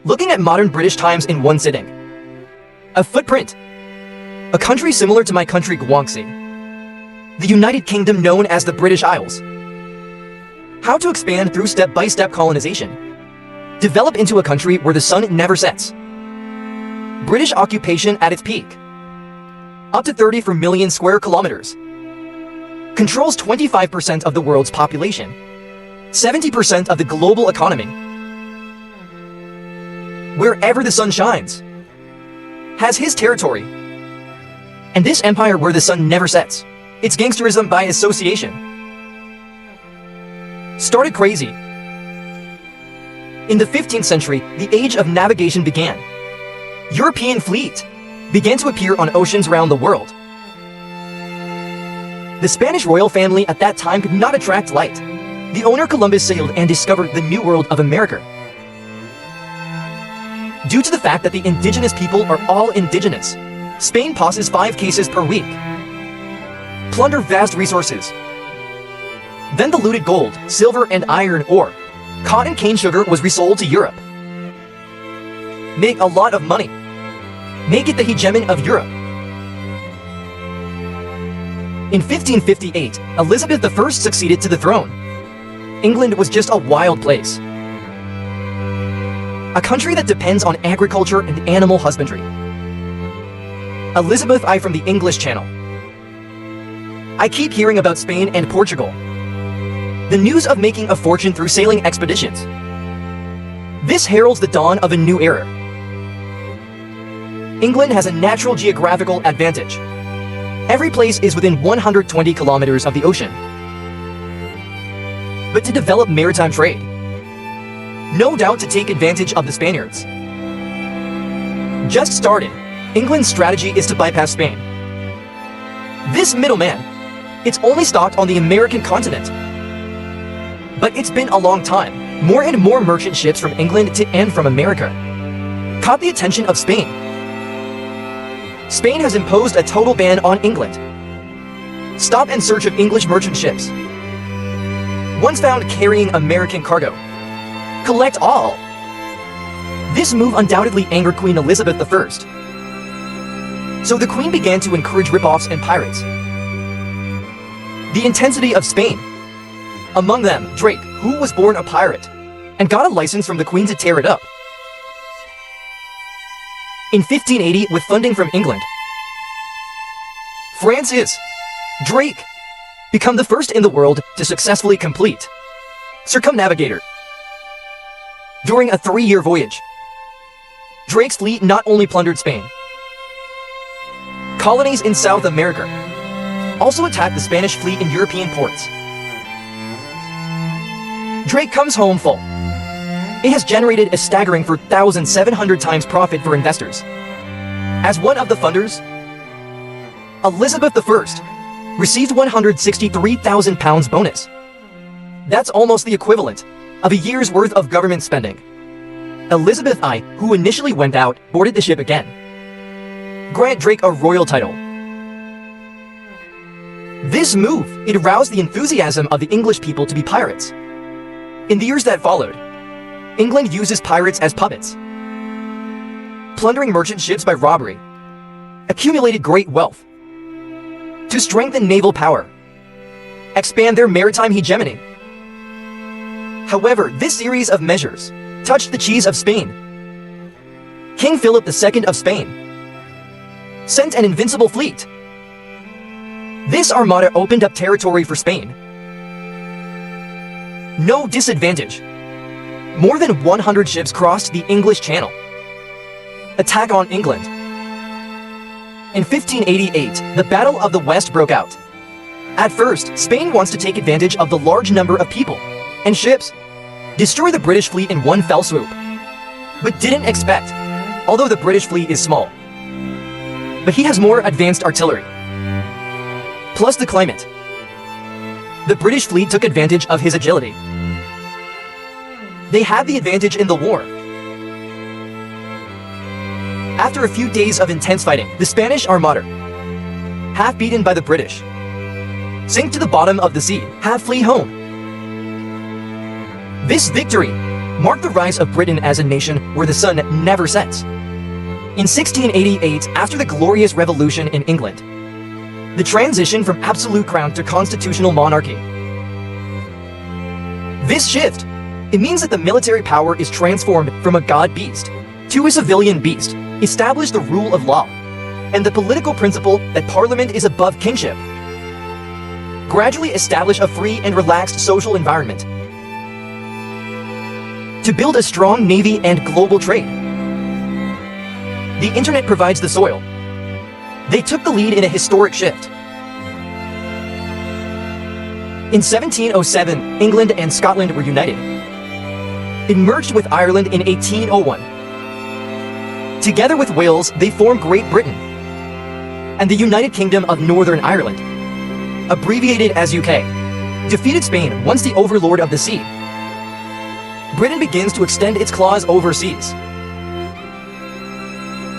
Looking at modern British times in one sitting. A footprint. A country similar to my country Guangxi. The United Kingdom known as the British Isles. How to expand through step-by-step colonization. Develop into a country where the sun never sets. British occupation at its peak. Up to 34 million square kilometers. Controls 25% of the world's population. 70% of the global economy. Wherever the sun shines. Has his territory. And this empire where the sun never sets. It's gangsterism by association. Started crazy. In the 15th century, the age of navigation began. European fleet began to appear on oceans around the world. The Spanish royal family at that time could not attract light. The owner Columbus sailed and discovered the new world of America. Due to the fact that the indigenous people are all indigenous, Spain passes 5 cases per week. Plunder vast resources. Then the looted gold, silver and iron ore, cotton cane sugar was resold to Europe. Make a lot of money. Make it the hegemon of Europe. In 1558, Elizabeth I succeeded to the throne. England was just a wild place. A country that depends on agriculture and animal husbandry. Elizabeth I from the English Channel. I keep hearing about Spain and Portugal. The news of making a fortune through sailing expeditions. This heralds the dawn of a new era. England has a natural geographical advantage. Every place is within 120 kilometers of the ocean. But to develop maritime trade, no doubt to take advantage of the Spaniards. Just started, England's strategy is to bypass Spain. This middleman, it's only stocked on the American continent. But it's been a long time. More and more merchant ships from England to and from America caught the attention of Spain. Spain has imposed a total ban on England. Stop and search of English merchant ships. Once found carrying American cargo. Collect all. This move undoubtedly angered Queen Elizabeth I. So the Queen began to encourage ripoffs and pirates. The intensity of Spain. Among them, Drake, who was born a pirate, and got a license from the Queen to tear it up. In 1580, with funding from England, Francis Drake became the first in the world to successfully complete circumnavigator. During a 3-year voyage, Drake's fleet not only plundered Spain, colonies in South America, also attacked the Spanish fleet in European ports. Drake comes home full. It has generated a staggering 4,700 times profit for investors. As one of the funders, Elizabeth I received £163,000 bonus. That's almost the equivalent of a year's worth of government spending. Elizabeth I, who initially went out, boarded the ship again. Grant Drake a royal title. This move, it aroused the enthusiasm of the English people to be pirates. In the years that followed, England uses pirates as puppets, plundering merchant ships by robbery, accumulated great wealth, to strengthen naval power, expand their maritime hegemony. However, this series of measures touched the cheese of Spain. King Philip II of Spain sent an invincible fleet. This armada opened up territory for Spain. No disadvantage. More than 100 ships crossed the English Channel. Attack on England. In 1588, the Battle of the West broke out. At first, Spain wants to take advantage of the large number of people and ships, destroy the British fleet in one fell swoop, but didn't expect, although the British fleet is small, but he has more advanced artillery. Plus the climate. The British fleet took advantage of his agility. They had the advantage in the war. After a few days of intense fighting, the Spanish Armada, half beaten by the British, sink to the bottom of the sea, half flee home. This victory marked the rise of Britain as a nation where the sun never sets. In 1688, after the Glorious Revolution in England, the transition from absolute crown to constitutional monarchy. This shift, it means that the military power is transformed from a god beast to a civilian beast, establish the rule of law, and the political principle that parliament is above kingship. Gradually establish a free and relaxed social environment. To build a strong navy and global trade. The internet provides the soil. They took the lead in a historic shift. In 1707, England and Scotland were united. It merged with Ireland in 1801. Together with Wales, they formed Great Britain and the United Kingdom of Northern Ireland, abbreviated as UK, defeated Spain once the overlord of the sea. Britain begins to extend its claws overseas.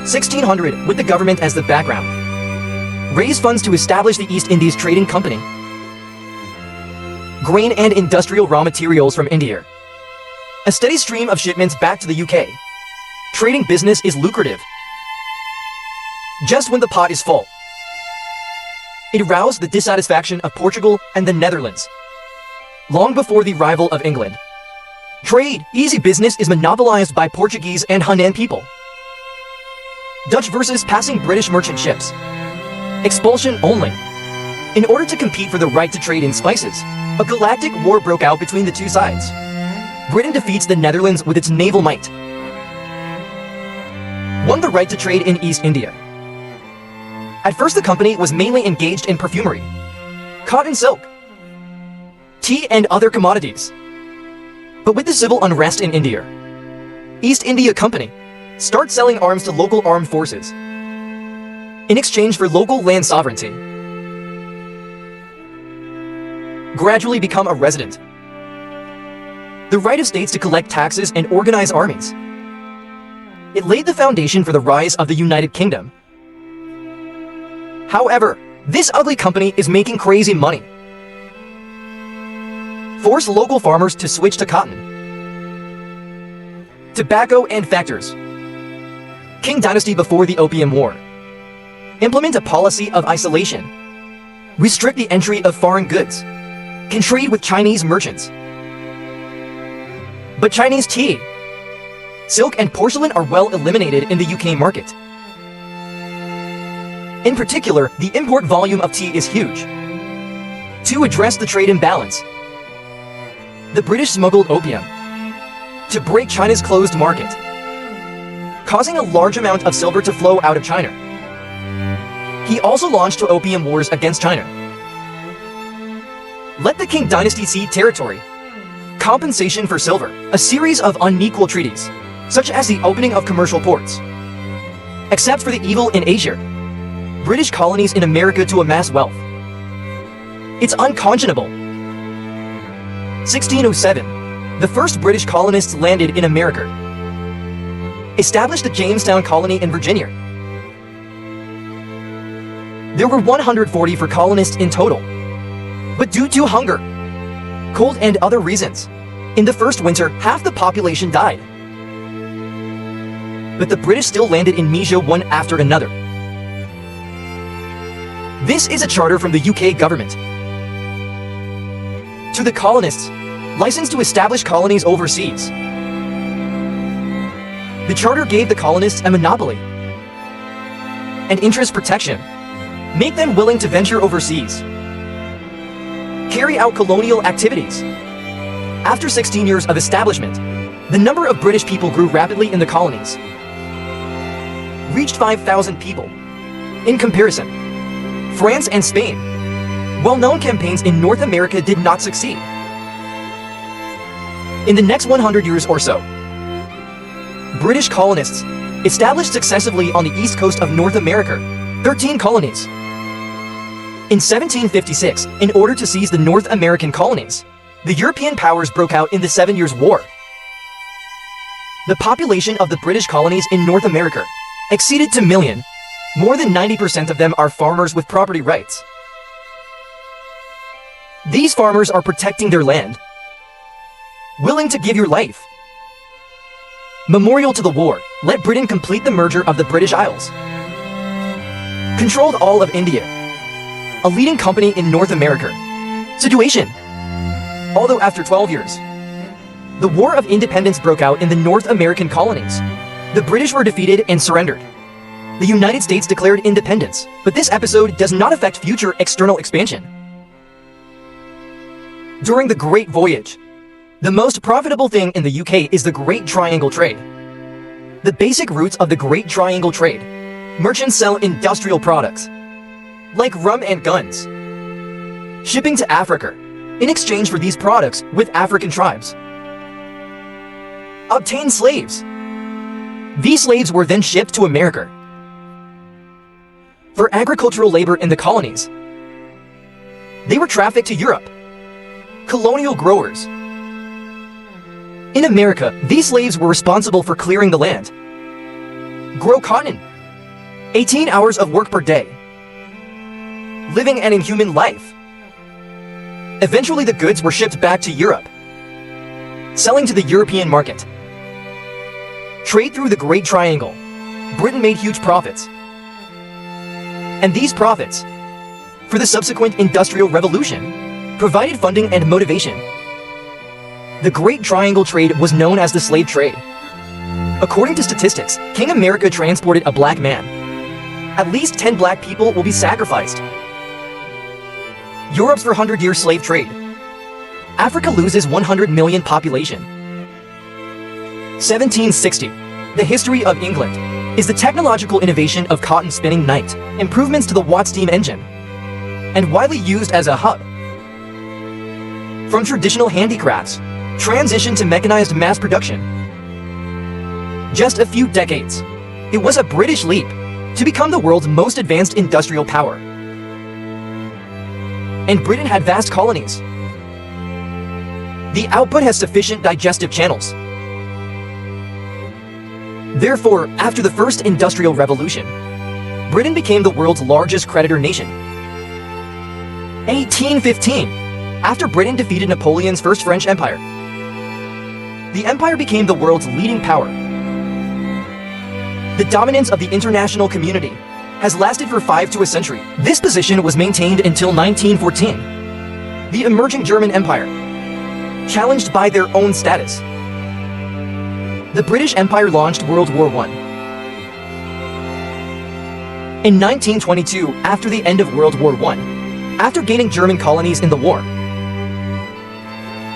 1600, with the government as the background, raise funds to establish the East Indies Trading Company. Grain and industrial raw materials from India. A steady stream of shipments back to the UK. Trading business is lucrative. Just when the pot is full, it roused the dissatisfaction of Portugal and the Netherlands. Long before the arrival of England, trade, easy business is monopolized by Portuguese and Hunan people. Dutch versus passing British merchant ships. Expulsion only. In order to compete for the right to trade in spices, a galactic war broke out between the two sides. Britain defeats the Netherlands with its naval might. Won the right to trade in East India. At first the company was mainly engaged in perfumery, cotton silk, tea and other commodities. But with the civil unrest in India, East India Company starts selling arms to local armed forces in exchange for local land sovereignty. Gradually become a resident. The right of states to collect taxes and organize armies. It laid the foundation for the rise of the United Kingdom. However, this ugly company is making crazy money. Force local farmers to switch to cotton, tobacco and factors. Qing dynasty before the Opium War. Implement a policy of isolation. Restrict the entry of foreign goods. Can trade with Chinese merchants. But Chinese tea, silk and porcelain are well eliminated in the UK market. In particular, the import volume of tea is huge. To address the trade imbalance, the British smuggled opium to break China's closed market, causing a large amount of silver to flow out of China. He also launched opium wars against China. Let the Qing dynasty cede territory. Compensation for silver. A series of unequal treaties, such as the opening of commercial ports. Except for the evil in Asia, British colonies in America to amass wealth. It's unconscionable. 1607, the first British colonists landed in America. Established the Jamestown colony in Virginia. There were 140 for colonists in total. But due to hunger, cold and other reasons, in the first winter, half the population died. But the British still landed in Mesia one after another. This is a charter from the UK government. To the colonists, license to establish colonies overseas. The charter gave the colonists a monopoly and interest protection, make them willing to venture overseas, carry out colonial activities. After 16 years of establishment, the number of British people grew rapidly in the colonies, reached 5,000 people. In comparison, France and Spain, well-known campaigns in North America did not succeed. In the next 100 years or so, British colonists established successively on the east coast of North America, 13 colonies. In 1756, in order to seize the North American colonies, the European powers broke out in the 7 Years' War. The population of the British colonies in North America exceeded 2 million. More than 90% of them are farmers with property rights. These farmers are protecting their land, willing to give your life Memorial to the war, let Britain complete the merger of the British Isles. Controlled all of India. A leading company in North America. Situation. Although after 12 years, the War of Independence broke out in the North American colonies. The British were defeated and surrendered. The United States declared independence, but this episode does not affect future external expansion. During the Great Voyage, the most profitable thing in the UK is the Great Triangle Trade. The basic roots of the Great Triangle Trade. Merchants sell industrial products, like rum and guns, shipping to Africa, in exchange for these products with African tribes. Obtain slaves. These slaves were then shipped to America for agricultural labor in the colonies. They were trafficked to Europe. Colonial growers. In America, these slaves were responsible for clearing the land. Grow cotton. 18 hours of work per day. Living an inhuman life. Eventually the goods were shipped back to Europe, selling to the European market. Trade through the Great Triangle. Britain made huge profits. And these profits, for the subsequent Industrial Revolution, provided funding and motivation. The Great Triangle Trade was known as the slave trade. According to statistics, King America transported a black man. At least 10 black people will be sacrificed. Europe's 400-year slave trade. Africa loses 100 million population. 1760. The history of England is the technological innovation of cotton spinning night, improvements to the Watt steam engine, and widely used as a hub. From traditional handicrafts, transition to mechanized mass production. Just a few decades, it was a British leap to become the world's most advanced industrial power. And Britain had vast colonies. The output has sufficient digestive channels. Therefore, after the First Industrial Revolution, Britain became the world's largest creditor nation. 1815, after Britain defeated Napoleon's First French Empire, the empire became the world's leading power. The dominance of the international community has lasted for 5 to a century. This position was maintained until 1914. The emerging German Empire, challenged by their own status. The British Empire launched World War I. In 1922, after the end of World War I, after gaining German colonies in the war,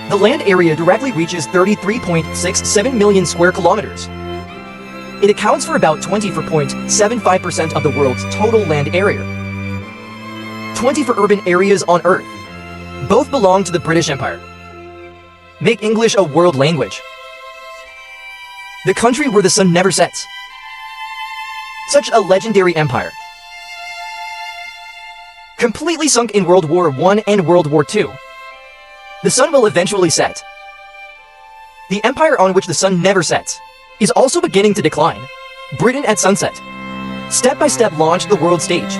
the land area directly reaches 33.67 million square kilometers. It accounts for about 24.75% of the world's total land area. 20 for urban areas on Earth. Both belong to the British Empire. Make English a world language. The country where the sun never sets. Such a legendary empire. Completely sunk in World War I and World War II. The sun will eventually set. The empire on which the sun never sets is also beginning to decline. Britain at sunset. Step by step launched the world stage.